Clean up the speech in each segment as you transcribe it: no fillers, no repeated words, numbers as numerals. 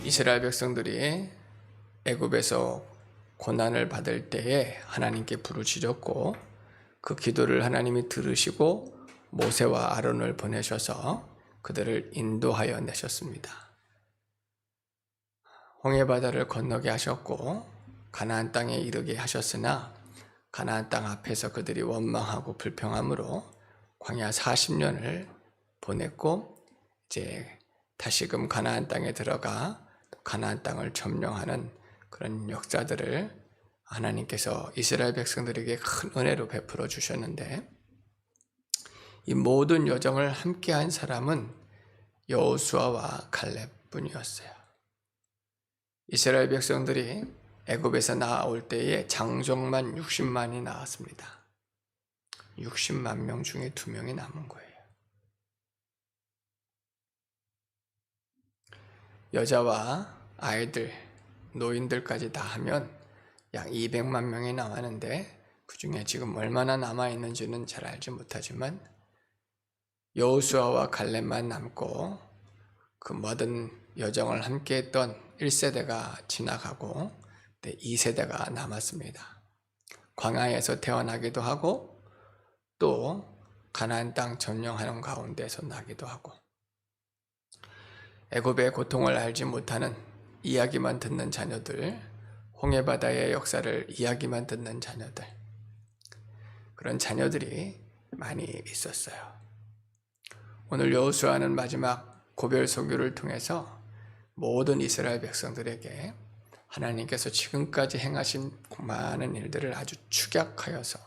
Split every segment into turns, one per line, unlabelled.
이스라엘 백성들이 애굽에서 고난을 받을 때에 하나님께 부르짖었고 그 기도를 하나님이 들으시고 모세와 아론을 보내셔서 그들을 인도하여 내셨습니다. 홍해바다를 건너게 하셨고 가나안 땅에 이르게 하셨으나 가나안 땅 앞에서 그들이 원망하고 불평함으로 광야 40년을 보냈고 이제 다시금 가나안 땅에 들어가 가나안 땅을 점령하는 그런 역사들을 하나님께서 이스라엘 백성들에게 큰 은혜로 베풀어 주셨는데, 이 모든 여정을 함께한 사람은 여호수아와 갈렙뿐이었어요. 이스라엘 백성들이 애굽에서 나올 때에 장정만 60만이 나왔습니다. 60만 명 중에 2명이 남은 거예요. 여자와 아이들, 노인들까지 다 하면 약 200만 명이 남았는데 그 중에 지금 얼마나 남아있는지는 잘 알지 못하지만 여호수아와 갈렙만 남고 그 모든 여정을 함께했던 1세대가 지나가고 2세대가 남았습니다. 광야에서 태어나기도 하고 또 가나안 땅 점령하는 가운데서 나기도 하고 애굽의 고통을 알지 못하는 이야기만 듣는 자녀들, 홍해바다의 역사를 이야기만 듣는 자녀들, 그런 자녀들이 많이 있었어요. 오늘 여호수아는 마지막 고별 설교를 통해서 모든 이스라엘 백성들에게 하나님께서 지금까지 행하신 많은 일들을 아주 축약하여서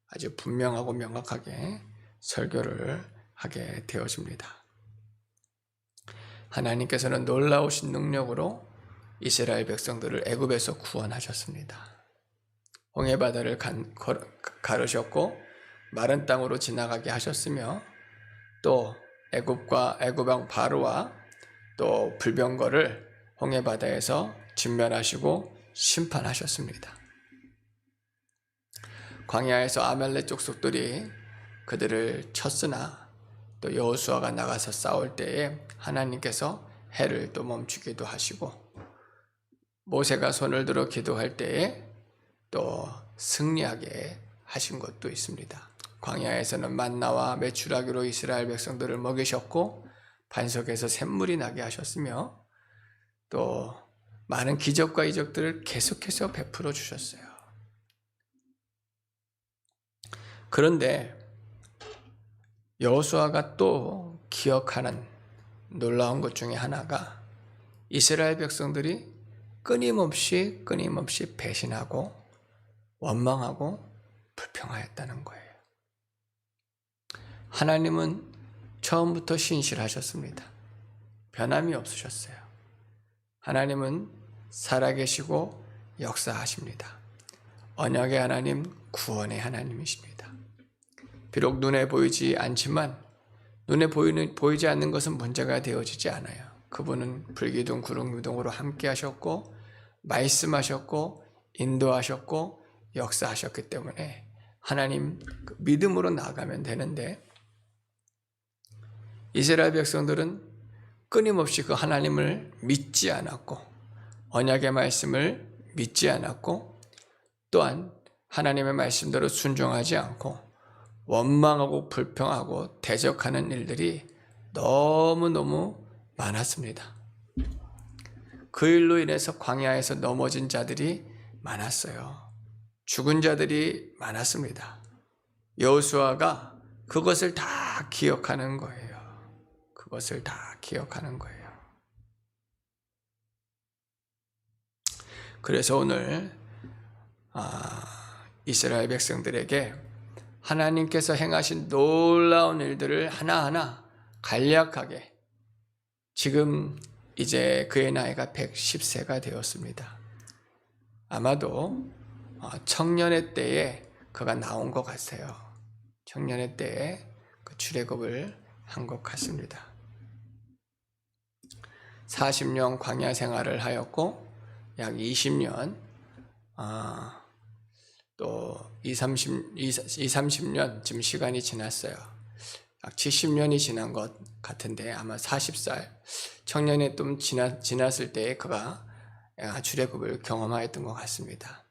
아주 분명하고 명확하게 설교를 하게 되어집니다. 하나님께서는 놀라우신 능력으로 이스라엘 백성들을 애굽에서 구원하셨습니다. 홍해바다를 가르셨고 마른 땅으로 지나가게 하셨으며 또 애굽왕 바로와 또 불병거를 홍해바다에서 진멸하시고 심판하셨습니다. 광야에서 아말렉 족속들이 그들을 쳤으나 또 여호수아가 나가서 싸울 때에 하나님께서 해를 또 멈추기도 하시고 모세가 손을 들어 기도할 때에 또 승리하게 하신 것도 있습니다. 광야에서는 만나와 메추라기로 이스라엘 백성들을 먹이셨고 반석에서 샘물이 나게 하셨으며 또 많은 기적과 이적들을 계속해서 베풀어 주셨어요. 그런데 여호수아가 또 기억하는 놀라운 것 중에 하나가 이스라엘 백성들이 끊임없이 배신하고 원망하고 불평하였다는 거예요. 하나님은 처음부터 신실하셨습니다. 변함이 없으셨어요. 하나님은 살아계시고 역사하십니다. 언약의 하나님, 구원의 하나님이십니다. 비록 눈에 보이지 않지만 눈에 보이지 않는 것은 문제가 되어지지 않아요. 그분은 불기둥 구름기둥으로 함께 하셨고 말씀하셨고 인도하셨고 역사하셨기 때문에 하나님 믿음으로 나아가면 되는데, 이스라엘 백성들은 끊임없이 그 하나님을 믿지 않았고 언약의 말씀을 믿지 않았고 또한 하나님의 말씀대로 순종하지 않고 원망하고 불평하고 대적하는 일들이 너무너무 많았습니다. 그 일로 인해서 광야에서 넘어진 자들이 많았어요. 죽은 자들이 많았습니다. 여호수아가 그것을 다 기억하는 거예요. 그것을 다 기억하는 거예요. 그래서 오늘 이스라엘 백성들에게 하나님께서 행하신 놀라운 일들을 하나하나 간략하게, 지금 이제 그의 나이가 110세가 되었습니다. 아마도 청년의 때에 그가 나온 것 같아요. 청년의 때에 그 출애굽을 한 것 같습니다. 40년 광야 생활을 하였고 약 20년 또 20, 30년 지금 시간이 지났어요. 약 70년이 지난 것 같은데 아마 40살 청년이 좀 지났을 때 그가 출애굽을 경험하였던 것 같습니다.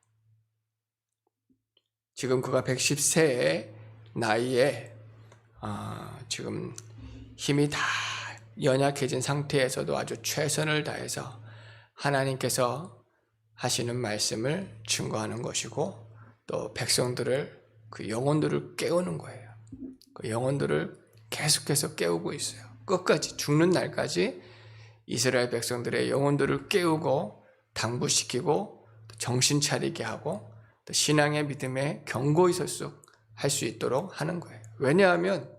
지금 그가 110세의 나이에 지금 힘이 다 연약해진 상태에서도 아주 최선을 다해서 하나님께서 하시는 말씀을 증거하는 것이고 또 백성들을 그 영혼들을 깨우는 거예요. 그 영혼들을 계속해서 깨우고 있어요. 끝까지 죽는 날까지 이스라엘 백성들의 영혼들을 깨우고 당부시키고 정신 차리게 하고 또 신앙의 믿음에 견고히 할 수 있도록 하는 거예요. 왜냐하면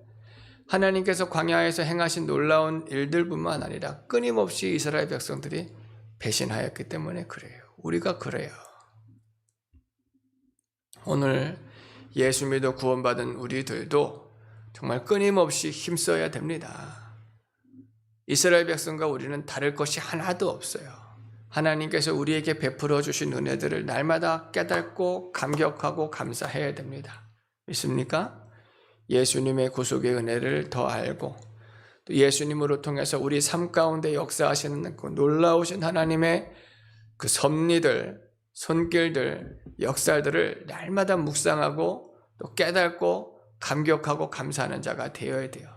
하나님께서 광야에서 행하신 놀라운 일들뿐만 아니라 끊임없이 이스라엘 백성들이 배신하였기 때문에 그래요. 우리가 그래요. 오늘 예수 믿어 구원받은 우리들도 정말 끊임없이 힘써야 됩니다. 이스라엘 백성과 우리는 다를 것이 하나도 없어요. 하나님께서 우리에게 베풀어 주신 은혜들을 날마다 깨닫고 감격하고 감사해야 됩니다. 믿습니까? 예수님의 구속의 은혜를 더 알고 또 예수님으로 통해서 우리 삶 가운데 역사하시는 그 놀라우신 하나님의 그 섭리들, 손길들, 역사들을 날마다 묵상하고 또 깨닫고 감격하고 감사하는 자가 되어야 돼요.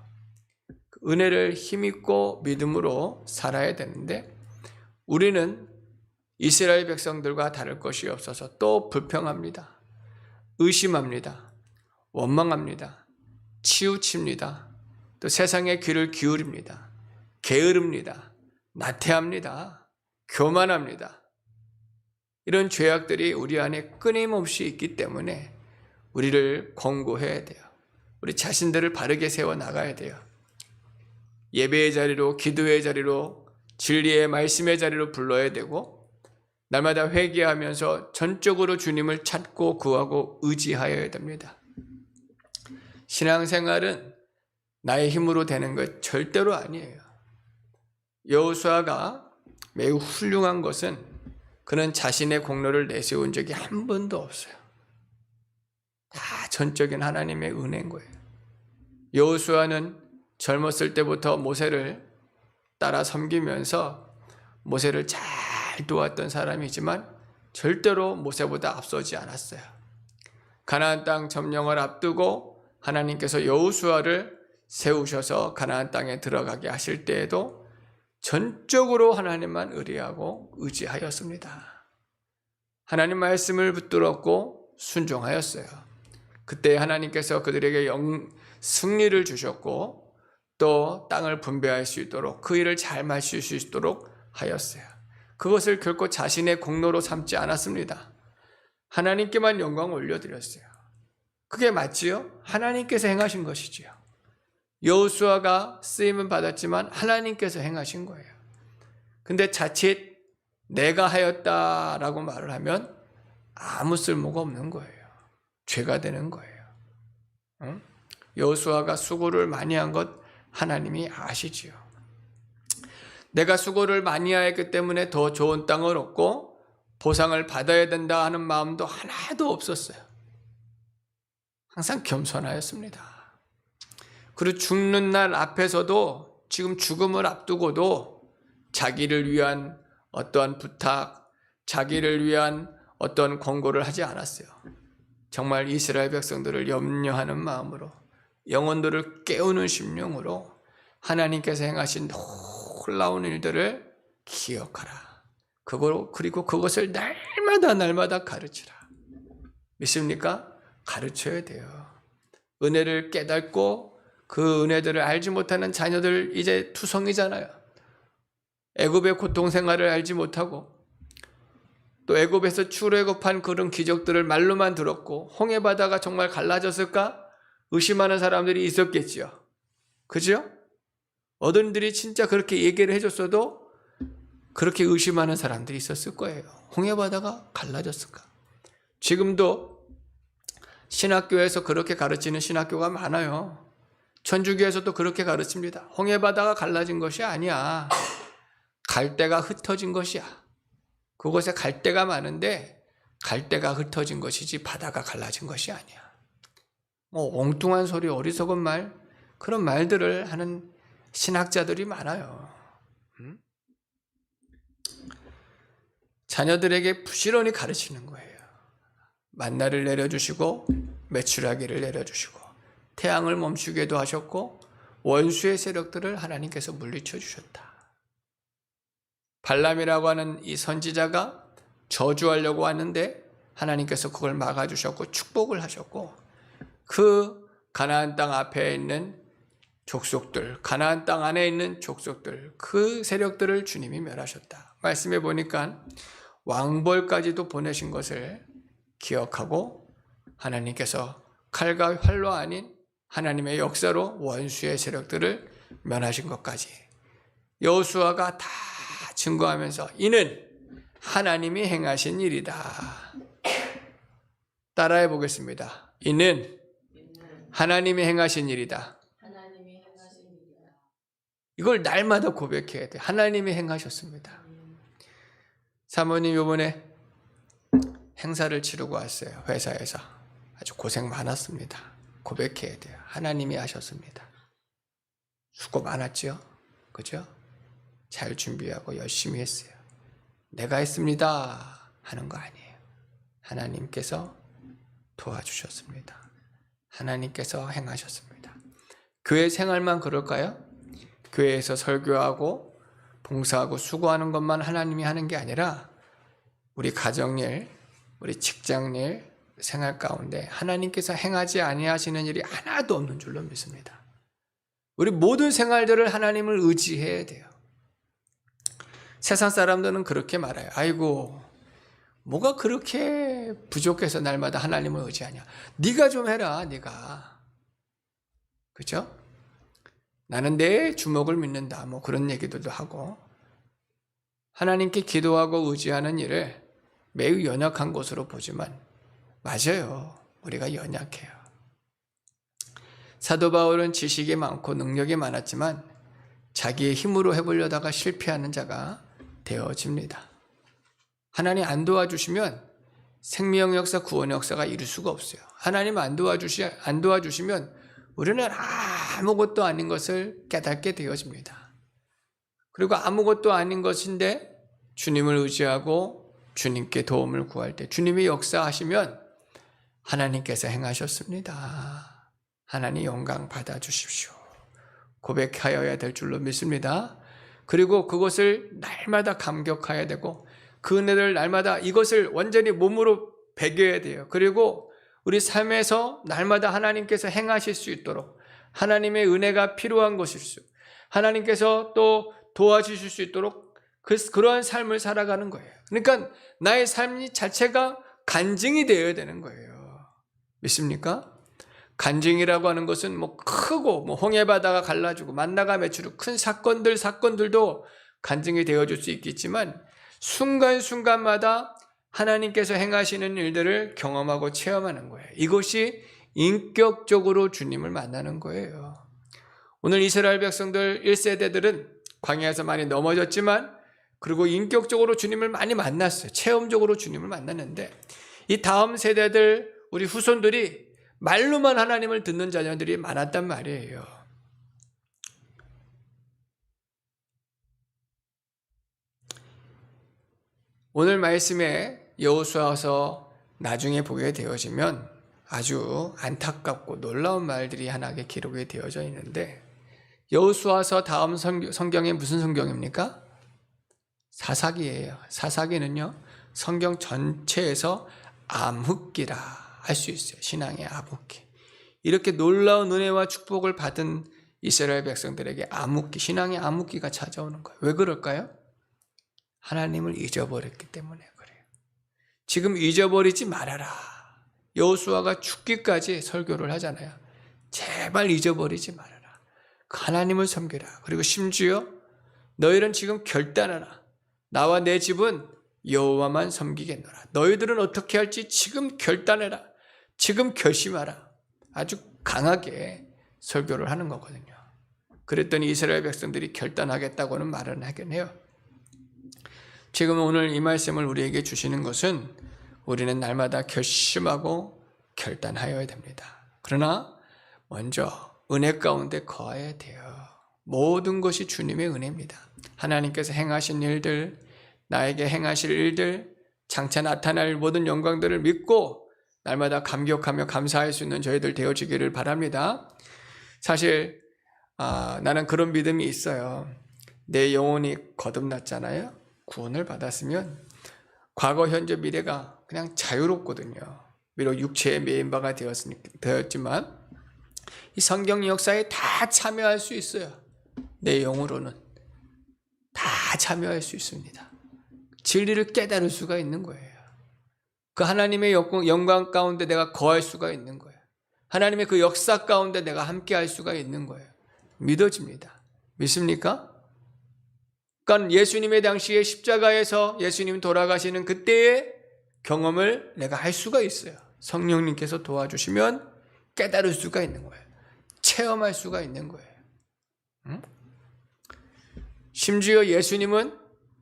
그 은혜를 힘있고 믿음으로 살아야 되는데 우리는 이스라엘 백성들과 다를 것이 없어서 또 불평합니다. 의심합니다. 원망합니다. 치우칩니다. 또 세상에 귀를 기울입니다. 게으릅니다. 나태합니다. 교만합니다. 이런 죄악들이 우리 안에 끊임없이 있기 때문에 우리를 권고해야 돼요. 우리 자신들을 바르게 세워나가야 돼요. 예배의 자리로, 기도의 자리로, 진리의 말씀의 자리로 불러야 되고 날마다 회개하면서 전적으로 주님을 찾고 구하고 의지하여야 됩니다. 신앙생활은 나의 힘으로 되는 것 절대로 아니에요. 여호수아가 매우 훌륭한 것은 그는 자신의 공로를 내세운 적이 한 번도 없어요. 다 전적인 하나님의 은혜인 거예요. 여호수아는 젊었을 때부터 모세를 따라 섬기면서 모세를 잘 도왔던 사람이지만 절대로 모세보다 앞서지 않았어요. 가나안 땅 점령을 앞두고 하나님께서 여호수아를 세우셔서 가나안 땅에 들어가게 하실 때에도 전적으로 하나님만 의뢰하고 의지하였습니다. 하나님 말씀을 붙들었고 순종하였어요. 그때 하나님께서 그들에게 승리를 주셨고 또 땅을 분배할 수 있도록 그 일을 잘 마실 수 있도록 하였어요. 그것을 결코 자신의 공로로 삼지 않았습니다. 하나님께만 영광 올려드렸어요. 그게 맞지요? 하나님께서 행하신 것이지요. 여호수아가 쓰임은 받았지만 하나님께서 행하신 거예요. 근데 자칫 내가 하였다라고 말을 하면 아무 쓸모가 없는 거예요. 죄가 되는 거예요. 여호수아가 수고를 많이 한 것 하나님이 아시지요. 내가 수고를 많이 하였기 때문에 더 좋은 땅을 얻고 보상을 받아야 된다 하는 마음도 하나도 없었어요. 항상 겸손하였습니다. 그리고 죽는 날 앞에서도 지금 죽음을 앞두고도 자기를 위한 어떠한 부탁, 자기를 위한 어떤 권고를 하지 않았어요. 정말 이스라엘 백성들을 염려하는 마음으로 영혼들을 깨우는 심령으로 하나님께서 행하신 놀라운 일들을 기억하라. 그리고 그것을 날마다 가르치라. 믿습니까? 가르쳐야 돼요. 은혜를 깨닫고 그 은혜들을 알지 못하는 자녀들 이제 투성이잖아요. 애굽의 고통 생활을 알지 못하고 또 애굽에서 출애굽한 그런 기적들을 말로만 들었고 홍해바다가 정말 갈라졌을까 의심하는 사람들이 있었겠지요. 그죠? 어른들이 진짜 그렇게 얘기를 해줬어도 그렇게 의심하는 사람들이 있었을 거예요. 홍해바다가 갈라졌을까? 지금도 신학교에서 그렇게 가르치는 신학교가 많아요. 천주교에서도 그렇게 가르칩니다. 홍해바다가 갈라진 것이 아니야. 갈대가 흩어진 것이야. 그곳에 갈대가 많은데 갈대가 흩어진 것이지 바다가 갈라진 것이 아니야. 뭐 엉뚱한 소리, 어리석은 말, 그런 말들을 하는 신학자들이 많아요. 자녀들에게 부지런히 가르치는 거예요. 만나를 내려주시고 메추라기를 내려주시고 태양을 멈추게도 하셨고 원수의 세력들을 하나님께서 물리쳐 주셨다. 발람이라고 하는 이 선지자가 저주하려고 하는데 하나님께서 그걸 막아주셨고 축복을 하셨고, 그 가나안 땅 앞에 있는 족속들, 가나안 땅 안에 있는 족속들, 그 세력들을 주님이 멸하셨다. 말씀해 보니까 왕벌까지도 보내신 것을 기억하고 하나님께서 칼과 활로 아닌 하나님의 역사로 원수의 세력들을 멸하신 것까지 여호수아가 다 증거하면서 이는 하나님이 행하신 일이다. 따라해 보겠습니다. 이는 하나님이 행하신 일이다. 이걸 날마다 고백해야 돼. 하나님이 행하셨습니다. 사모님 이번에 행사를 치르고 왔어요. 회사에서. 아주 고생 많았습니다. 고백해야 돼요. 하나님이 하셨습니다. 수고 많았죠? 그죠? 잘 준비하고 열심히 했어요. 내가 했습니다 하는 거 아니에요. 하나님께서 도와주셨습니다. 하나님께서 행하셨습니다. 교회 생활만 그럴까요? 교회에서 설교하고 봉사하고 수고하는 것만 하나님이 하는 게 아니라 우리 가정일, 우리 직장일, 생활 가운데 하나님께서 행하지 아니하시는 일이 하나도 없는 줄로 믿습니다. 우리 모든 생활들을 하나님을 의지해야 돼요. 세상 사람들은 그렇게 말해요. 아이고, 뭐가 그렇게 부족해서 날마다 하나님을 의지하냐. 네가 좀 해라, 네가. 그렇죠? 나는 내 주먹을 믿는다. 뭐 그런 얘기들도 하고. 하나님께 기도하고 의지하는 일을 매우 연약한 것으로 보지만 맞아요. 우리가 연약해요. 사도 바울은 지식이 많고 능력이 많았지만 자기의 힘으로 해보려다가 실패하는 자가 되어집니다. 하나님 안 도와주시면 생명 역사, 구원 역사가 이룰 수가 없어요. 하나님 안 도와주시면 우리는 아무것도 아닌 것을 깨닫게 되어집니다. 그리고 아무것도 아닌 것인데 주님을 의지하고 주님께 도움을 구할 때 주님이 역사하시면 하나님께서 행하셨습니다. 하나님 영광 받아주십시오. 고백하여야 될 줄로 믿습니다. 그리고 그것을 날마다 감격해야 되고 그 은혜를 날마다 이것을 완전히 몸으로 배겨야 돼요. 그리고 우리 삶에서 날마다 하나님께서 행하실 수 있도록 하나님의 은혜가 필요한 것일수 하나님께서 또 도와주실 수 있도록 그러한 삶을 살아가는 거예요. 그러니까 나의 삶 자체가 간증이 되어야 되는 거예요. 믿습니까? 간증이라고 하는 것은 뭐 크고 뭐 홍해바다가 갈라지고 만나가 맺히고 큰 사건들도 간증이 되어줄 수 있겠지만 순간순간마다 하나님께서 행하시는 일들을 경험하고 체험하는 거예요. 이것이 인격적으로 주님을 만나는 거예요. 오늘 이스라엘 백성들 1세대들은 광야에서 많이 넘어졌지만 그리고 인격적으로 주님을 많이 만났어요. 체험적으로 주님을 만났는데 이 다음 세대들 우리 후손들이 말로만 하나님을 듣는 자녀들이 많았단 말이에요. 오늘 말씀에 여호수아서 나중에 보게 되어지면 아주 안타깝고 놀라운 말들이 하나에 기록이 되어져 있는데 여호수아서 다음 성경이 무슨 성경입니까? 사사기예요. 사사기는요 성경 전체에서 암흑기라 할 수 있어요. 신앙의 암흑기. 이렇게 놀라운 은혜와 축복을 받은 이스라엘 백성들에게 암흑기, 신앙의 암흑기가 찾아오는 거예요. 왜 그럴까요? 하나님을 잊어버렸기 때문에 그래요. 지금 잊어버리지 말아라. 여호수아가 죽기까지 설교를 하잖아요. 제발 잊어버리지 말아라. 하나님을 섬기라. 그리고 심지어 너희는 지금 결단하라. 나와 내 집은 여호와만 섬기겠노라. 너희들은 어떻게 할지 지금 결단해라. 지금 결심하라. 아주 강하게 설교를 하는 거거든요. 그랬더니 이스라엘 백성들이 결단하겠다고는 말은 하긴 해요. 지금 오늘 이 말씀을 우리에게 주시는 것은 우리는 날마다 결심하고 결단하여야 됩니다. 그러나 먼저 은혜 가운데 거해야 돼요. 모든 것이 주님의 은혜입니다. 하나님께서 행하신 일들, 나에게 행하실 일들, 장차 나타날 모든 영광들을 믿고 날마다 감격하며 감사할 수 있는 저희들 되어지기를 바랍니다. 사실 나는 그런 믿음이 있어요. 내 영혼이 거듭났잖아요. 구원을 받았으면 과거, 현재, 미래가 그냥 자유롭거든요. 비록 육체의 메인바가 되었지만 이 성경 역사에 다 참여할 수 있어요. 내 영으로는 다 참여할 수 있습니다. 진리를 깨달을 수가 있는 거예요. 그 하나님의 영광 가운데 내가 거할 수가 있는 거예요. 하나님의 그 역사 가운데 내가 함께 할 수가 있는 거예요. 믿어집니다. 믿습니까? 그러니까 예수님의 당시에 십자가에서 예수님 돌아가시는 그때의 경험을 내가 할 수가 있어요. 성령님께서 도와주시면 깨달을 수가 있는 거예요. 체험할 수가 있는 거예요. 응? 심지어 예수님은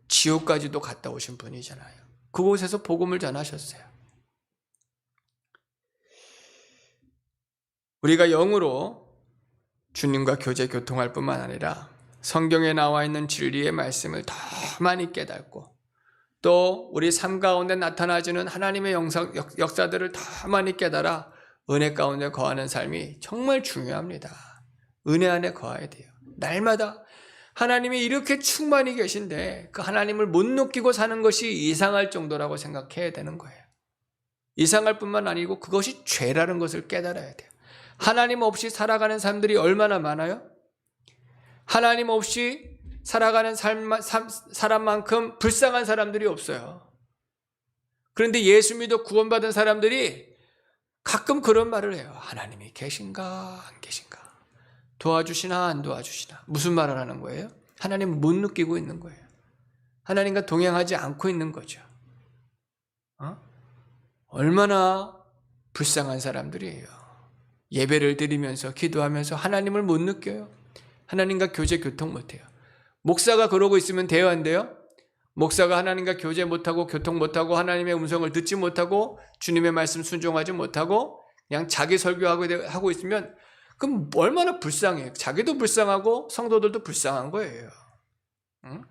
지옥까지도 갔다 오신 분이잖아요. 그곳에서 복음을 전하셨어요. 우리가 영으로 주님과 교제 교통할 뿐만 아니라 성경에 나와 있는 진리의 말씀을 더 많이 깨닫고 또 우리 삶 가운데 나타나지는 하나님의 역사들을 더 많이 깨달아 은혜 가운데 거하는 삶이 정말 중요합니다. 은혜 안에 거해야 돼요. 날마다 하나님이 이렇게 충만히 계신데 그 하나님을 못 느끼고 사는 것이 이상할 정도라고 생각해야 되는 거예요. 이상할 뿐만 아니고 그것이 죄라는 것을 깨달아야 돼요. 하나님 없이 살아가는 사람들이 얼마나 많아요? 하나님 없이 살아가는 사람만큼 불쌍한 사람들이 없어요. 그런데 예수 믿어 구원받은 사람들이 가끔 그런 말을 해요. 하나님이 계신가 안 계신가? 도와주시나 안 도와주시나? 무슨 말을 하는 거예요? 하나님을 못 느끼고 있는 거예요. 하나님과 동행하지 않고 있는 거죠. 얼마나 불쌍한 사람들이에요. 예배를 드리면서 기도하면서 하나님을 못 느껴요. 하나님과 교제 교통 못해요. 목사가 그러고 있으면 돼요, 안 돼요? 목사가 하나님과 교제 못하고 교통 못하고 하나님의 음성을 듣지 못하고 주님의 말씀 순종하지 못하고 그냥 자기 설교하고 있으면 그럼 얼마나 불쌍해요. 자기도 불쌍하고 성도들도 불쌍한 거예요. 응?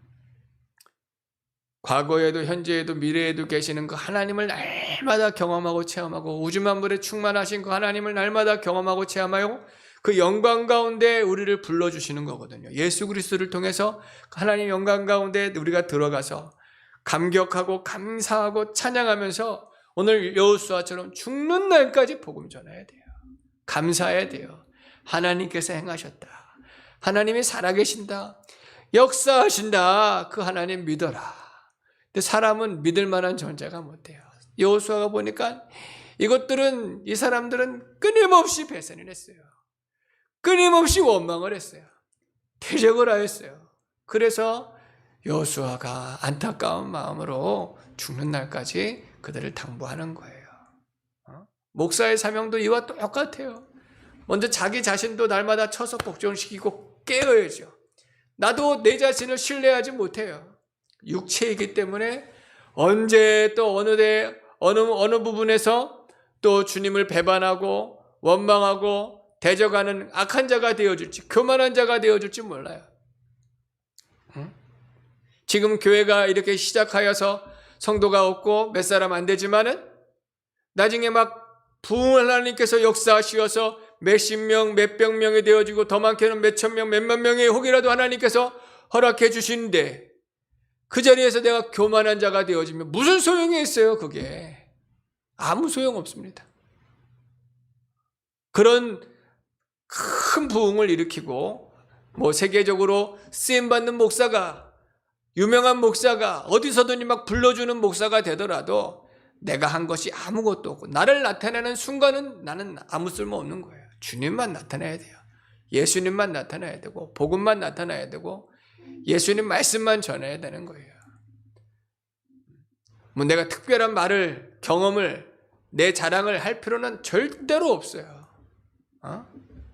과거에도 현재에도 미래에도 계시는 그 하나님을 날마다 경험하고 체험하고 우주 만물에 충만하신 그 하나님을 날마다 경험하고 체험하고 그 영광 가운데 우리를 불러주시는 거거든요. 예수 그리스도를 통해서 하나님 영광 가운데 우리가 들어가서 감격하고 감사하고 찬양하면서 오늘 여호수아처럼 죽는 날까지 복음 전해야 돼요. 감사해야 돼요. 하나님께서 행하셨다. 하나님이 살아계신다. 역사하신다. 그 하나님 믿어라. 근데 사람은 믿을 만한 존재가 못 돼요. 여호수아가 보니까 이것들은 이 사람들은 끊임없이 배신을 했어요. 끊임없이 원망을 했어요. 대적을 하였어요. 그래서 여호수아가 안타까운 마음으로 죽는 날까지 그들을 당부하는 거예요. 목사의 사명도 이와 똑같아요. 먼저 자기 자신도 날마다 쳐서 복종시키고 깨어야죠. 나도 내 자신을 신뢰하지 못해요. 육체이기 때문에 언제 또 어느 부분에서 또 주님을 배반하고 원망하고 대적하는 악한 자가 되어줄지 교만한 자가 되어줄지 몰라요. 지금 교회가 이렇게 시작하여서 성도가 없고 몇 사람 안 되지만은 나중에 막 부흥 하나님께서 역사하시어서 몇십 명, 몇백 명이 되어지고 더 많게는 몇천 명, 몇만 명이 혹이라도 하나님께서 허락해 주시는데 그 자리에서 내가 교만한 자가 되어지면 무슨 소용이 있어요, 그게. 아무 소용 없습니다. 그런 큰 부흥을 일으키고 세계적으로 쓰임받는 목사가 유명한 목사가 어디서든지 막 불러주는 목사가 되더라도 내가 한 것이 아무것도 없고 나를 나타내는 순간은 나는 아무 쓸모 없는 거예요. 주님만 나타나야 돼요. 예수님만 나타나야 되고 복음만 나타나야 되고 예수님 말씀만 전해야 되는 거예요. 내가 특별한 말을 경험을 내 자랑을 할 필요는 절대로 없어요.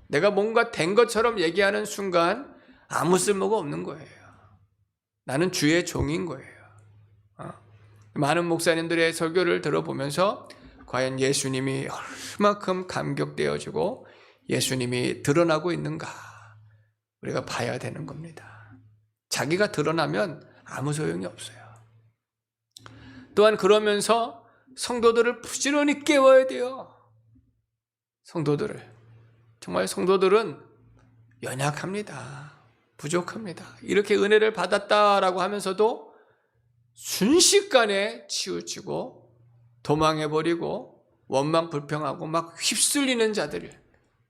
내가 뭔가 된 것처럼 얘기하는 순간 아무 쓸모가 없는 거예요. 나는 주의 종인 거예요. 많은 목사님들의 설교를 들어보면서 과연 예수님이 얼마큼 감격되어지고 예수님이 드러나고 있는가 우리가 봐야 되는 겁니다. 자기가 드러나면 아무 소용이 없어요. 또한 그러면서 성도들을 부지런히 깨워야 돼요. 정말 성도들은 연약합니다. 부족합니다. 이렇게 은혜를 받았다라고 하면서도 순식간에 치우치고 도망해버리고 원망 불평하고 막 휩쓸리는 자들,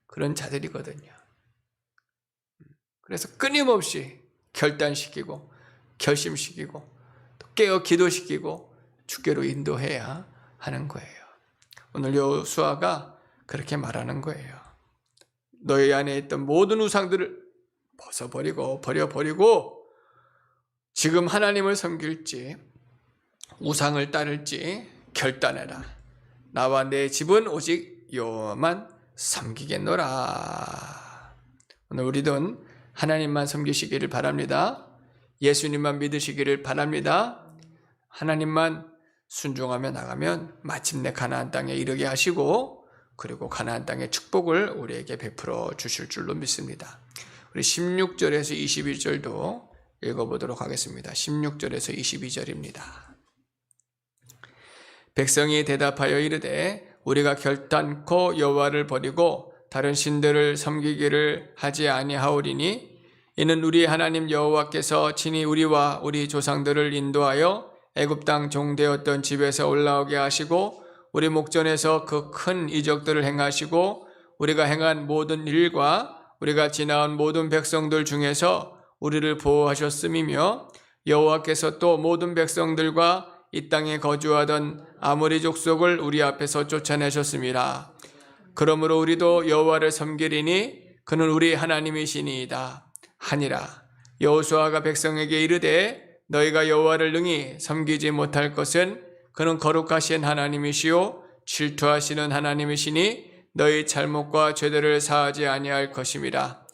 그런 자들이거든요. 그래서 끊임없이 결단시키고 결심시키고 또 깨어 기도시키고 주께로 인도해야 하는 거예요. 오늘 여호수아가 그렇게 말하는 거예요. 너희 안에 있던 모든 우상들을 버려버리고 지금 하나님을 섬길지 우상을 따를지 결단해라. 나와 내 집은 오직 여호와만 섬기겠노라. 오늘 우리는 하나님만 섬기시기를 바랍니다. 예수님만 믿으시기를 바랍니다. 하나님만 순종하며 나가면 마침내 가나안 땅에 이르게 하시고 그리고 가나안 땅의 축복을 우리에게 베풀어 주실 줄로 믿습니다. 우리 16절에서 22절도 읽어보도록 하겠습니다. 16절에서 22절입니다. 백성이 대답하여 이르되 우리가 결단코 여호와를 버리고 다른 신들을 섬기기를 하지 아니하오리니 이는 우리 하나님 여호와께서 친히 우리와 우리 조상들을 인도하여 애굽 땅 종되었던 집에서 올라오게 하시고 우리 목전에서 그 큰 이적들을 행하시고 우리가 행한 모든 일과 우리가 지나온 모든 백성들 중에서 우리를 보호하셨음이며 여호와께서 또 모든 백성들과 이 땅에 거주하던 아모리 족속을 우리 앞에서 쫓아내셨습니다. 그러므로 우리도 여호와를 섬기리니 그는 우리 하나님이시니이다 하니라. 여호수아가 백성에게 이르되 너희가 여호와를 능히 섬기지 못할 것은 그는 거룩하신 하나님이시요 질투하시는 하나님이시니 너희 잘못과 죄들을 사하지 아니할 것임이라.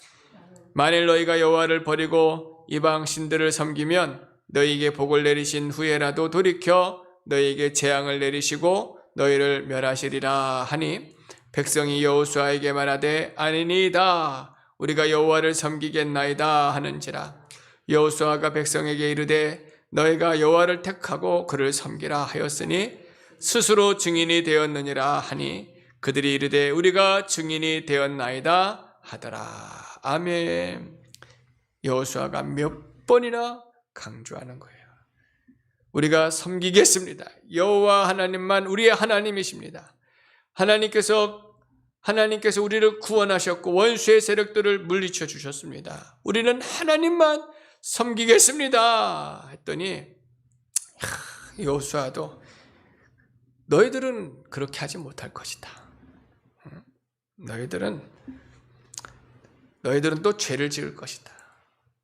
만일 너희가 여호와를 버리고 이방 신들을 섬기면 너희에게 복을 내리신 후에라도 돌이켜 너희에게 재앙을 내리시고 너희를 멸하시리라 하니 백성이 여호수아에게 말하되 아니니이다 우리가 여호와를 섬기겠나이다 하는지라. 여호수아가 백성에게 이르되 너희가 여호와를 택하고 그를 섬기라 하였으니 스스로 증인이 되었느니라 하니 그들이 이르되 우리가 증인이 되었나이다 하더라. 아멘. 여호수아가 몇 번이나 강조하는 거예요. 우리가 섬기겠습니다. 여호와 하나님만 우리의 하나님이십니다. 하나님께서 우리를 구원하셨고 원수의 세력들을 물리쳐 주셨습니다. 우리는 하나님만 섬기겠습니다 했더니 여호수아도 너희들은 그렇게 하지 못할 것이다. 너희들은 또 죄를 지을 것이다.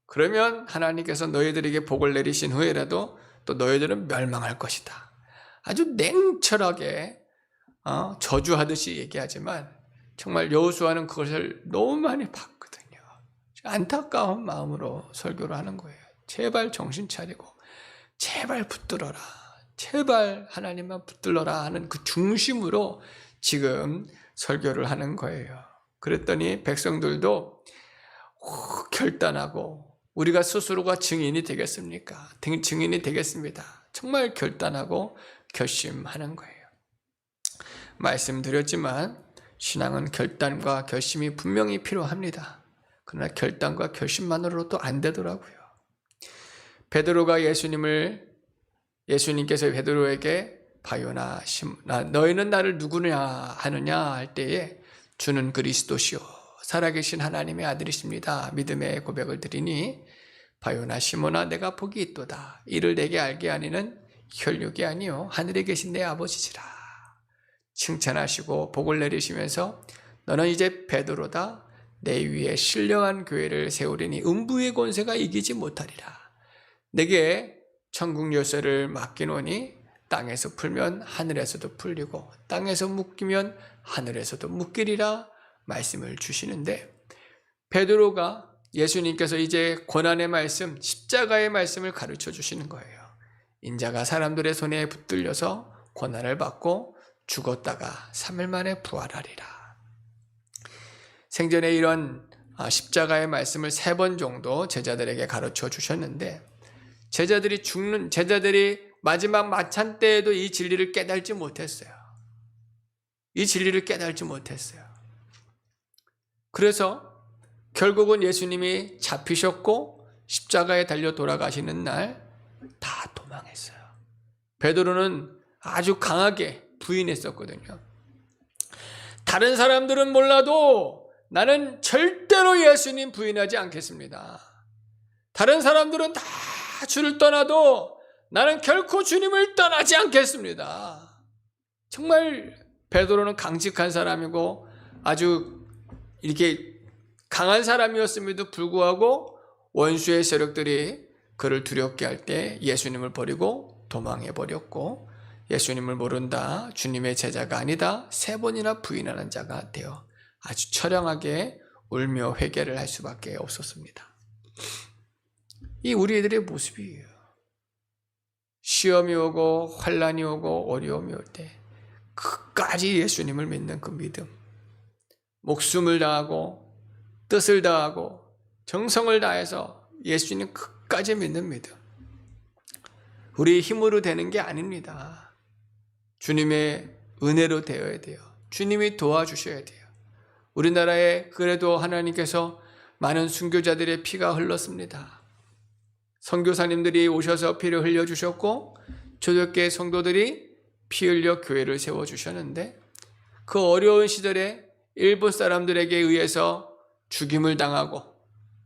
그러면 하나님께서 너희들에게 복을 내리신 후에라도 또 너희들은 멸망할 것이다. 아주 냉철하게 저주하듯이 얘기하지만 정말 여호수아는 그것을 너무 많이 봤거든요. 안타까운 마음으로 설교를 하는 거예요. 제발 정신 차리고 제발 붙들어라. 제발 하나님만 붙들어라 하는 그 중심으로 지금 설교를 하는 거예요. 그랬더니 백성들도 결단하고 우리가 스스로가 증인이 되겠습니까? 증인이 되겠습니다. 정말 결단하고 결심하는 거예요. 말씀드렸지만 신앙은 결단과 결심이 분명히 필요합니다. 그러나 결단과 결심만으로도 안 되더라고요. 베드로가 예수님께서 베드로에게 바요나 시몬아 너희는 나를 누구냐 하느냐 할 때에 주는 그리스도시요 살아계신 하나님의 아들이십니다. 믿음의 고백을 드리니 바요나 시몬아 내가 복이 있도다. 이를 내게 알게 하니는 혈육이 아니요 하늘에 계신 내 아버지시라. 칭찬하시고 복을 내리시면서 너는 이제 베드로다. 내 위에 신령한 교회를 세우리니 음부의 권세가 이기지 못하리라. 내게 천국 열쇠를 맡기노니 땅에서 풀면 하늘에서도 풀리고 땅에서 묶이면 하늘에서도 묶이리라 말씀을 주시는데 베드로가 예수님께서 이제 고난의 말씀, 십자가의 말씀을 가르쳐 주시는 거예요. 인자가 사람들의 손에 붙들려서 고난을 받고 죽었다가 3일 만에 부활하리라. 생전에 이런 십자가의 말씀을 3번 정도 제자들에게 가르쳐 주셨는데 제자들이 마지막 마찬 때에도 이 진리를 깨달지 못했어요. 이 진리를 깨달지 못했어요. 그래서 결국은 예수님이 잡히셨고 십자가에 달려 돌아가시는 날 다 도망했어요. 베드로는 아주 강하게 부인했었거든요. 다른 사람들은 몰라도 나는 절대로 예수님 부인하지 않겠습니다. 다른 사람들은 다 주를 떠나도 나는 결코 주님을 떠나지 않겠습니다. 정말 베드로는 강직한 사람이고 아주 이렇게 강한 사람이었음에도 불구하고 원수의 세력들이 그를 두렵게 할 때 예수님을 버리고 도망해 버렸고 예수님을 모른다, 주님의 제자가 아니다 3번이나 부인하는 자가 되어 아주 처량하게 울며 회개를 할 수밖에 없었습니다. 이 우리들의 모습이에요. 시험이 오고 환난이 오고 어려움이 올 때 끝까지 예수님을 믿는 그 믿음, 목숨을 다하고 뜻을 다하고 정성을 다해서 예수님 끝까지 믿는 믿음. 우리의 힘으로 되는 게 아닙니다. 주님의 은혜로 되어야 돼요. 주님이 도와주셔야 돼요. 우리나라에 그래도 하나님께서 많은 순교자들의 피가 흘렀습니다. 선교사님들이 오셔서 피를 흘려주셨고 초대교회 성도들이 피 흘려 교회를 세워주셨는데 그 어려운 시절에 일본 사람들에게 의해서 죽임을 당하고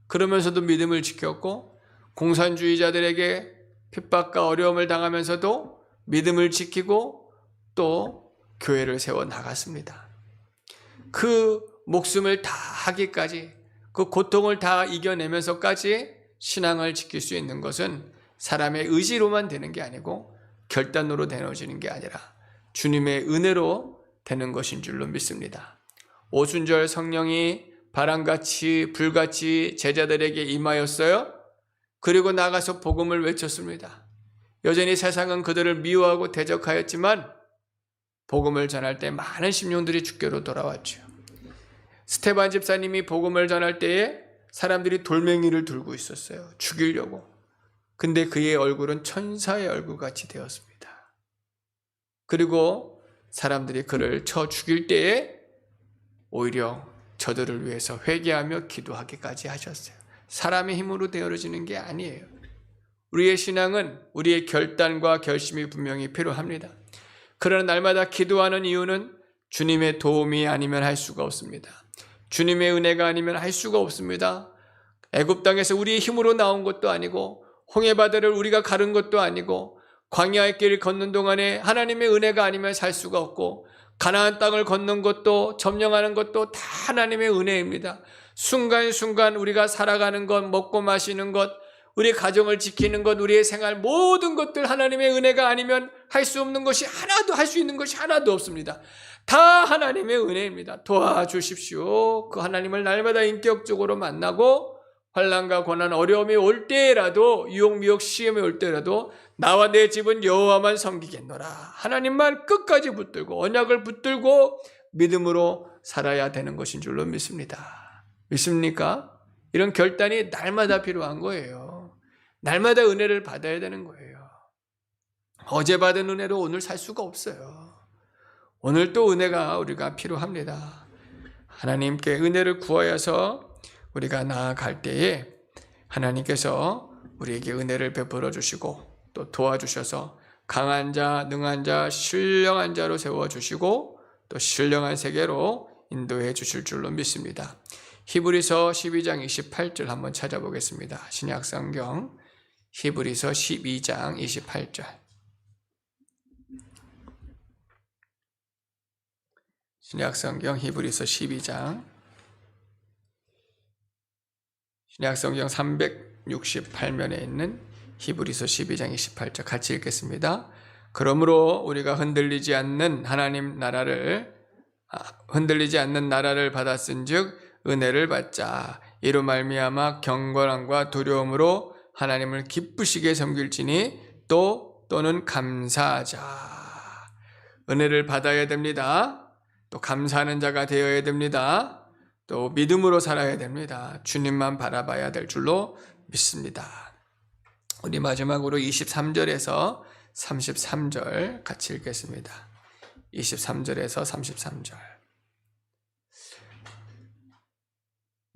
그러면서도 믿음을 지켰고 공산주의자들에게 핍박과 어려움을 당하면서도 믿음을 지키고 또 교회를 세워나갔습니다. 그 목숨을 다 하기까지 그 고통을 다 이겨내면서까지 신앙을 지킬 수 있는 것은 사람의 의지로만 되는 게 아니고 결단으로 되어지는 게 아니라 주님의 은혜로 되는 것인 줄로 믿습니다. 오순절 성령이 바람같이 불같이 제자들에게 임하였어요. 그리고 나가서 복음을 외쳤습니다. 여전히 세상은 그들을 미워하고 대적하였지만 복음을 전할 때 많은 심령들이 주께로 돌아왔죠. 스테반 집사님이 복음을 전할 때에 사람들이 돌멩이를 들고 있었어요. 죽이려고. 근데 그의 얼굴은 천사의 얼굴같이 되었습니다. 그리고 사람들이 그를 쳐 죽일 때에 오히려 저들을 위해서 회개하며 기도하기까지 하셨어요. 사람의 힘으로 되어지는 게 아니에요. 우리의 신앙은 우리의 결단과 결심이 분명히 필요합니다. 그러나 날마다 기도하는 이유는 주님의 도움이 아니면 할 수가 없습니다. 주님의 은혜가 아니면 할 수가 없습니다. 애굽 땅에서 우리의 힘으로 나온 것도 아니고 홍해바다를 우리가 가른 것도 아니고 광야의 길을 걷는 동안에 하나님의 은혜가 아니면 살 수가 없고 가나안 땅을 걷는 것도 점령하는 것도 다 하나님의 은혜입니다. 순간순간 우리가 살아가는 것, 먹고 마시는 것, 우리 가정을 지키는 것, 우리의 생활 모든 것들 하나님의 은혜가 아니면 할 수 없는 것이 하나도 할 수 있는 것이 하나도 없습니다. 다 하나님의 은혜입니다. 도와주십시오. 그 하나님을 날마다 인격적으로 만나고 환난과 고난 어려움이 올 때라도 유혹미혹 시험이 올 때라도 나와 내 집은 여호와만 섬기겠노라. 하나님만 끝까지 붙들고 언약을 붙들고 믿음으로 살아야 되는 것인 줄로 믿습니다. 믿습니까? 이런 결단이 날마다 필요한 거예요. 날마다 은혜를 받아야 되는 거예요. 어제 받은 은혜로 오늘 살 수가 없어요. 오늘 또 은혜가 우리가 필요합니다. 하나님께 은혜를 구하여서 우리가 나아갈 때에 하나님께서 우리에게 은혜를 베풀어 주시고 또 도와주셔서 강한 자, 능한 자, 신령한 자로 세워주시고 또 신령한 세계로 인도해 주실 줄로 믿습니다. 히브리서 12장 28절 한번 찾아보겠습니다. 신약성경 히브리서 12장 28절. 신약성경 히브리서 12장 신약성경 368면에 있는 히브리서 12장 28절 같이 읽겠습니다. 그러므로 우리가 흔들리지 않는 나라를 받았은즉 은혜를 받자. 이로 말미암아 경건함과 두려움으로 하나님을 기쁘시게 섬길지니 또는 감사하자. 은혜를 받아야 됩니다. 또 감사하는 자가 되어야 됩니다. 또 믿음으로 살아야 됩니다. 주님만 바라봐야 될 줄로 믿습니다. 우리 마지막으로 23절에서 33절 같이 읽겠습니다. 23절에서 33절.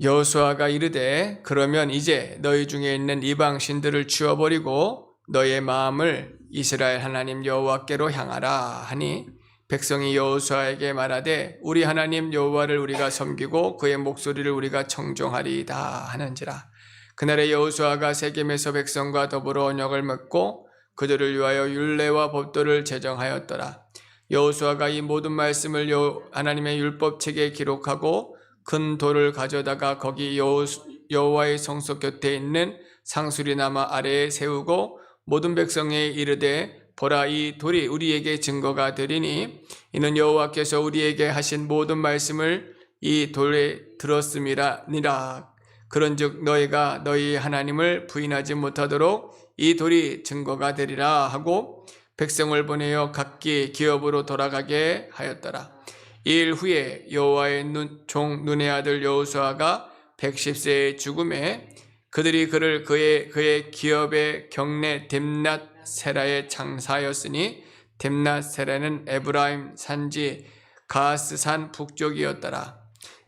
여호수아가 이르되 그러면 이제 너희 중에 있는 이방 신들을 치워버리고 너희의 마음을 이스라엘 하나님 여호와께로 향하라 하니 백성이 여호수아에게 말하되 우리 하나님 여호와를 우리가 섬기고 그의 목소리를 우리가 청종하리이다 하는지라. 그날에 여호수아가 세겜에서 백성과 더불어 언약을 맺고 그들을 위하여 율례와 법도를 제정하였더라. 여호수아가 이 모든 말씀을 하나님의 율법책에 기록하고 큰 돌을 가져다가 거기 여호와의 성소 곁에 있는 상수리나무 아래에 세우고 모든 백성에 이르되 보라 이 돌이 우리에게 증거가 되리니 이는 여호와께서 우리에게 하신 모든 말씀을 이 돌에 들었음이니라. 그런즉 너희가 너희 하나님을 부인하지 못하도록 이 돌이 증거가 되리라 하고 백성을 보내어 각기 기업으로 돌아가게 하였더라. 이일 후에 여호와의 종 눈의 아들 여호수아가 110세에 죽음에 그들이 그를 그의 기업의 경내 딥낫 세라에 장사하였으니 딥낫 세라는 에브라임 산지 가스산 북쪽이었더라.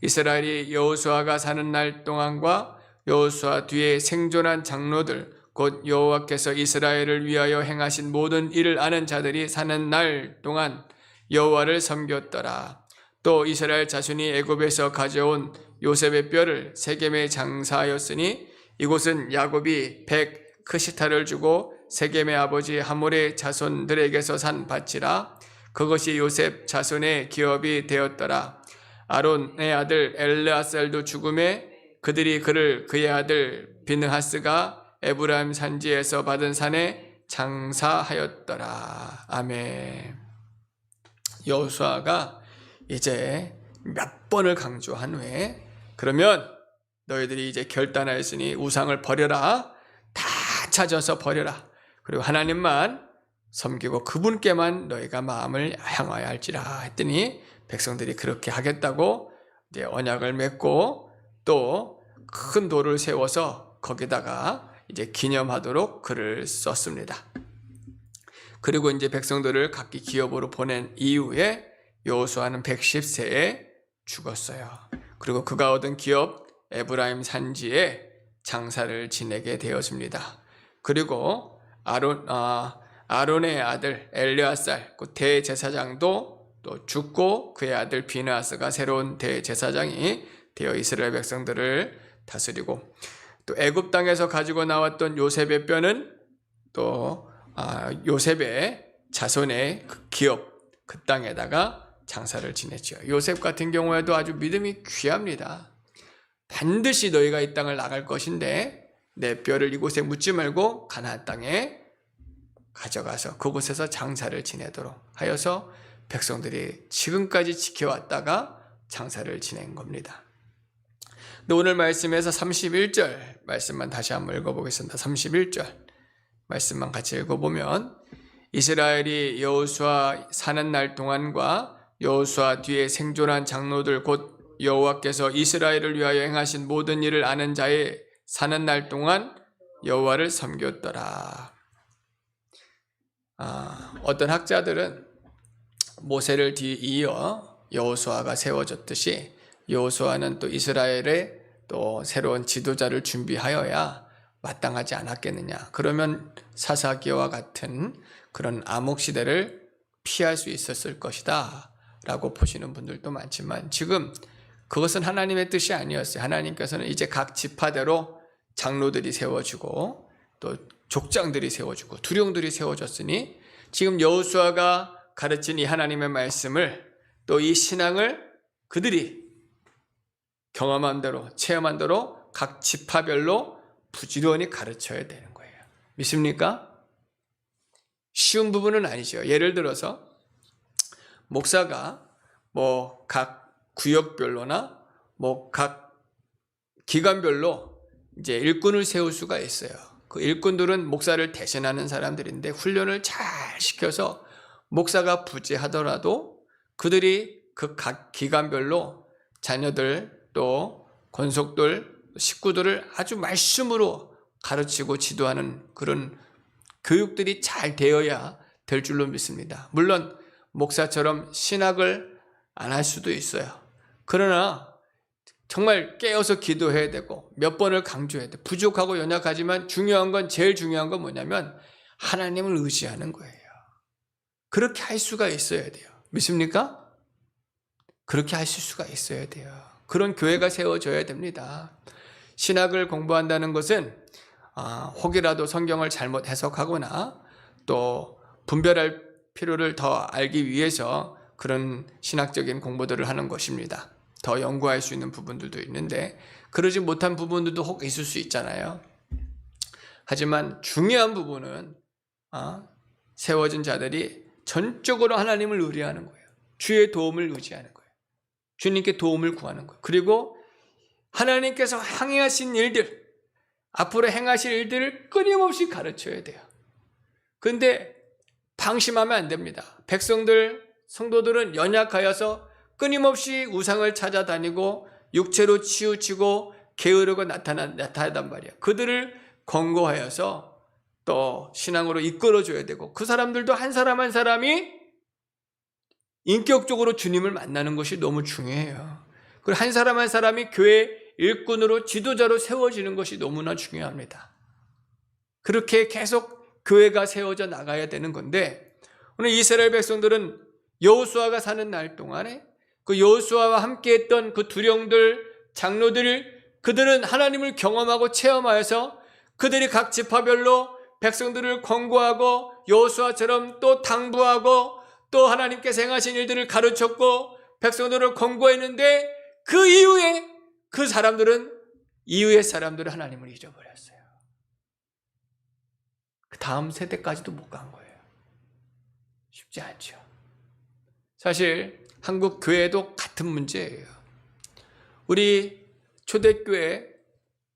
이스라엘이 여호수아가 사는 날 동안과 여호수아 뒤에 생존한 장로들 곧 여호와께서 이스라엘을 위하여 행하신 모든 일을 아는 자들이 사는 날 동안 여호와를 섬겼더라. 또 이스라엘 자손이 애굽에서 가져온 요셉의 뼈를 세겜에 장사하였으니 이곳은 야곱이 100크시타를 주고 세겜의 아버지 하몰의 자손들에게서 산 밭이라. 그것이 요셉 자손의 기업이 되었더라. 아론의 아들 엘르아살도 죽음에 그들이 그를 그의 아들 비느하스가 에브라임 산지에서 받은 산에 장사하였더라. 아멘. 여호수아가 이제 몇 번을 강조한 후에 그러면 너희들이 이제 결단하였으니 우상을 버려라. 다 찾아서 버려라. 그리고 하나님만 섬기고 그분께만 너희가 마음을 향하여 할지라 했더니 백성들이 그렇게 하겠다고 이제 언약을 맺고 또 큰 돌을 세워서 거기다가 이제 기념하도록 글을 썼습니다. 그리고 이제 백성들을 각기 기업으로 보낸 이후에 여호수아는 110세에 죽었어요. 그리고 그가 얻은 기업 에브라임 산지에 장사를 지내게 되었습니다. 그리고 아론의 아들 엘르아살 그 대제사장도 또 죽고 그의 아들 비느하스가 새로운 대제사장이 되어 이스라엘 백성들을 다스리고 또 애굽 땅에서 가지고 나왔던 요셉의 뼈는 또 요셉의 자손의 그 기업 그 땅에다가 장사를 지냈죠. 요셉 같은 경우에도 아주 믿음이 귀합니다. 반드시 너희가 이 땅을 나갈 것인데 내 뼈를 이곳에 묻지 말고 가나안 땅에 가져가서 그곳에서 장사를 지내도록 하여서 백성들이 지금까지 지켜왔다가 장사를 지낸 겁니다. 오늘 말씀에서 31절 말씀만 다시 한번 읽어보겠습니다. 31절 말씀만 같이 읽어보면 이스라엘이 여호수아 사는 날 동안과 여호수아 뒤에 생존한 장로들 곧 여호와께서 이스라엘을 위하여 행하신 모든 일을 아는 자의 사는 날 동안 여호와를 섬겼더라. 어떤 학자들은 모세를 뒤이어 여호수아가 세워졌듯이 여호수아는 또 이스라엘의 또 새로운 지도자를 준비하여야 마땅하지 않았겠느냐. 그러면 사사기와 같은 그런 암흑시대를 피할 수 있었을 것이다 라고 보시는 분들도 많지만 지금 그것은 하나님의 뜻이 아니었어요. 하나님께서는 이제 각 지파대로 장로들이 세워지고 또 족장들이 세워지고 두령들이 세워졌으니 지금 여호수아가 가르친 이 하나님의 말씀을 또 이 신앙을 그들이 경험한 대로 체험한 대로 각 지파별로 부지런히 가르쳐야 되는 거예요. 믿습니까? 쉬운 부분은 아니죠. 예를 들어서 목사가 각 구역별로나 각 기관별로 이제 일꾼을 세울 수가 있어요. 그 일꾼들은 목사를 대신하는 사람들인데 훈련을 잘 시켜서 목사가 부재하더라도 그들이 그 각 기관별로 자녀들 또 권속들, 식구들을 아주 말씀으로 가르치고 지도하는 그런 교육들이 잘 되어야 될 줄로 믿습니다. 물론 목사처럼 신학을 안 할 수도 있어요. 그러나 정말 깨어서 기도해야 되고 몇 번을 강조해야 돼. 부족하고 연약하지만 제일 중요한 건 뭐냐면 하나님을 의지하는 거예요. 그렇게 할 수가 있어야 돼요. 믿습니까? 그렇게 하실 수가 있어야 돼요. 그런 교회가 세워져야 됩니다. 신학을 공부한다는 것은 혹이라도 성경을 잘못 해석하거나 또 분별할 필요를 더 알기 위해서 그런 신학적인 공부들을 하는 것입니다. 더 연구할 수 있는 부분들도 있는데 그러지 못한 부분들도 혹 있을 수 있잖아요. 하지만 중요한 부분은 세워진 자들이 전적으로 하나님을 의뢰하는 거예요. 주의 도움을 의지하는 거예요. 주님께 도움을 구하는 거예요. 그리고 하나님께서 행하신 일들, 앞으로 행하실 일들을 끊임없이 가르쳐야 돼요. 그런데 방심하면 안 됩니다. 성도들은 연약하여서 끊임없이 우상을 찾아다니고 육체로 치우치고 게으르고 나타난단 말이에요. 그들을 권고하여서 또 신앙으로 이끌어줘야 되고 그 사람들도 한 사람 한 사람이 인격적으로 주님을 만나는 것이 너무 중요해요. 그리고 한 사람 한 사람이 교회 일꾼으로 지도자로 세워지는 것이 너무나 중요합니다. 그렇게 계속 교회가 세워져 나가야 되는 건데 오늘 이스라엘 백성들은 여호수아가 사는 날 동안에 그 여호수아와 함께했던 그 두령들, 장로들 그들은 하나님을 경험하고 체험하여서 그들이 각 지파별로 백성들을 권고하고 여호수아처럼 또 당부하고 또 하나님께서 행하신 일들을 가르쳤고 백성들을 권고했는데 그 이후에 그 사람들은 이후의 사람들은 하나님을 잊어버렸어요. 그 다음 세대까지도 못 간 거예요. 쉽지 않죠. 사실 한국 교회도 같은 문제예요. 우리 초대교회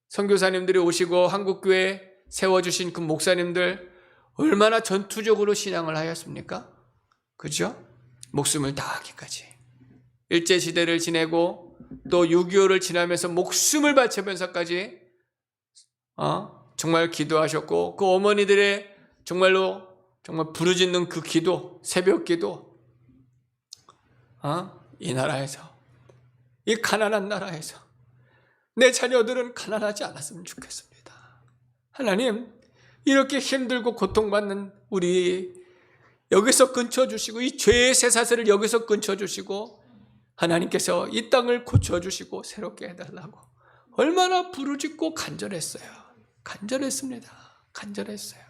선교사님들이 오시고 한국교회 세워주신 그 목사님들 얼마나 전투적으로 신앙을 하였습니까? 그죠? 목숨을 다하기까지. 일제시대를 지내고 또 6.25를 지나면서 목숨을 바치면서까지 정말 기도하셨고 그 어머니들의 정말 부르짖는 그 기도, 새벽 기도 이 나라에서 이 가난한 나라에서 내 자녀들은 가난하지 않았으면 좋겠습니다. 하나님 이렇게 힘들고 고통받는 우리 여기서 끊쳐주시고 이 죄의 쇠사슬을 여기서 끊쳐주시고 하나님께서 이 땅을 고쳐주시고 새롭게 해달라고 얼마나 부르짖고 간절했어요. 간절했습니다. 간절했어요.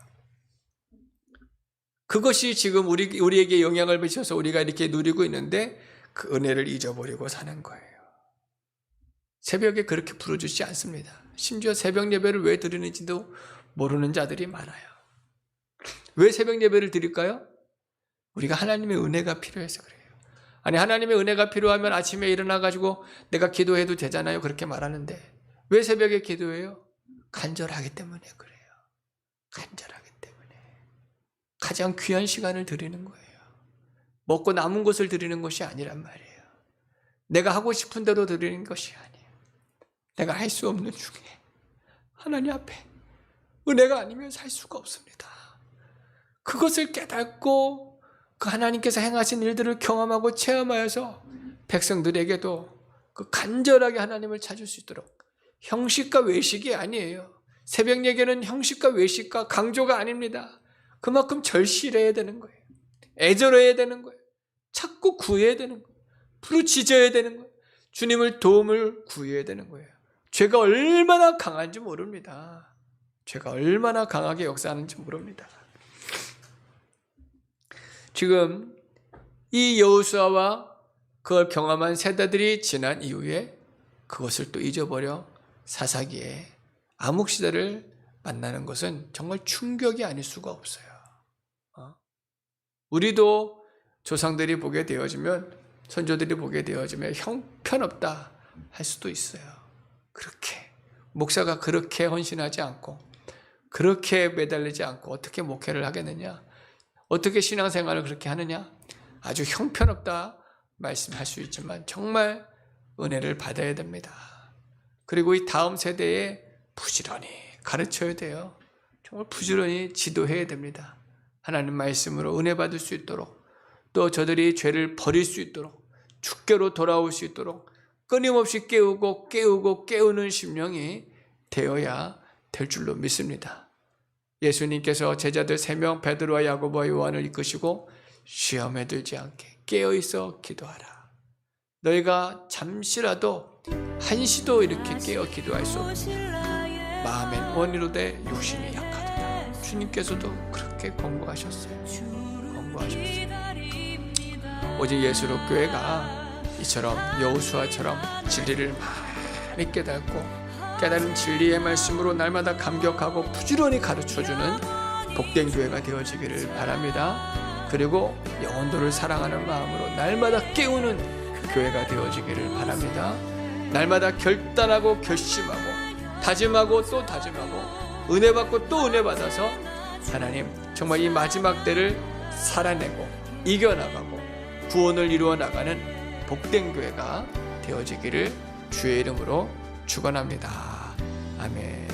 그것이 지금 우리에게 영향을 미쳐서 우리가 이렇게 누리고 있는데 그 은혜를 잊어버리고 사는 거예요. 새벽에 그렇게 부르짖지 않습니다. 심지어 새벽 예배를 왜 드리는지도 모르는 자들이 많아요. 왜 새벽 예배를 드릴까요? 우리가 하나님의 은혜가 필요해서 그래요. 아니 하나님의 은혜가 필요하면 아침에 일어나가지고 내가 기도해도 되잖아요. 그렇게 말하는데 왜 새벽에 기도해요? 간절하기 때문에 그래요. 간절하기 때문에. 가장 귀한 시간을 드리는 거예요. 먹고 남은 것을 드리는 것이 아니란 말이에요. 내가 하고 싶은 대로 드리는 것이 아니에요. 내가 할 수 없는 중에 하나님 앞에 은혜가 아니면 살 수가 없습니다. 그것을 깨닫고 그 하나님께서 행하신 일들을 경험하고 체험하여서 백성들에게도 그 간절하게 하나님을 찾을 수 있도록 형식과 외식이 아니에요. 새벽 예배는 형식과 외식과 강조가 아닙니다. 그만큼 절실해야 되는 거예요. 애절해야 되는 거예요. 찾고 구해야 되는 거예요. 부르짖어야 되는 거예요. 주님을 도움을 구해야 되는 거예요. 죄가 얼마나 강한지 모릅니다. 죄가 얼마나 강하게 역사하는지 모릅니다. 지금 이 여호수아와 그걸 경험한 세대들이 지난 이후에 그것을 또 잊어버려 사사기에 암흑시대를 만나는 것은 정말 충격이 아닐 수가 없어요. 우리도 조상들이 보게 되어지면 선조들이 보게 되어지면 형편없다 할 수도 있어요. 그렇게 목사가 그렇게 헌신하지 않고 그렇게 매달리지 않고 어떻게 목회를 하겠느냐, 어떻게 신앙생활을 그렇게 하느냐, 아주 형편없다 말씀할 수 있지만 정말 은혜를 받아야 됩니다. 그리고 이 다음 세대에 부지런히 가르쳐야 돼요. 정말 부지런히 지도해야 됩니다. 하나님 말씀으로 은혜 받을 수 있도록, 또 저들이 죄를 버릴 수 있도록, 주께로 돌아올 수 있도록 끊임없이 깨우는 심령이 되어야 될 줄로 믿습니다. 예수님께서 제자들 3명 베드로와 야고보와 요한을 이끄시고 시험에 들지 않게 깨어있어 기도하라. 너희가 잠시라도 한시도 이렇게 깨어 기도할 수 없느냐. 마음엔 원이로되 육신이 약하도다. 주님께서도 그렇게 권고하셨어요. 오직 예수로 교회가 이처럼 여호수아처럼 진리를 많이 깨닫는 진리의 말씀으로 날마다 감격하고 부지런히 가르쳐주는 복된 교회가 되어지기를 바랍니다. 그리고 영혼들을 사랑하는 마음으로 날마다 깨우는 그 교회가 되어지기를 바랍니다. 날마다 결단하고 결심하고 다짐하고 또 다짐하고 은혜 받고 또 은혜 받아서 하나님 정말 이 마지막 때를 살아내고 이겨나가고 구원을 이루어 나가는 복된 교회가 되어지기를 주의 이름으로 축원합니다. 아멘.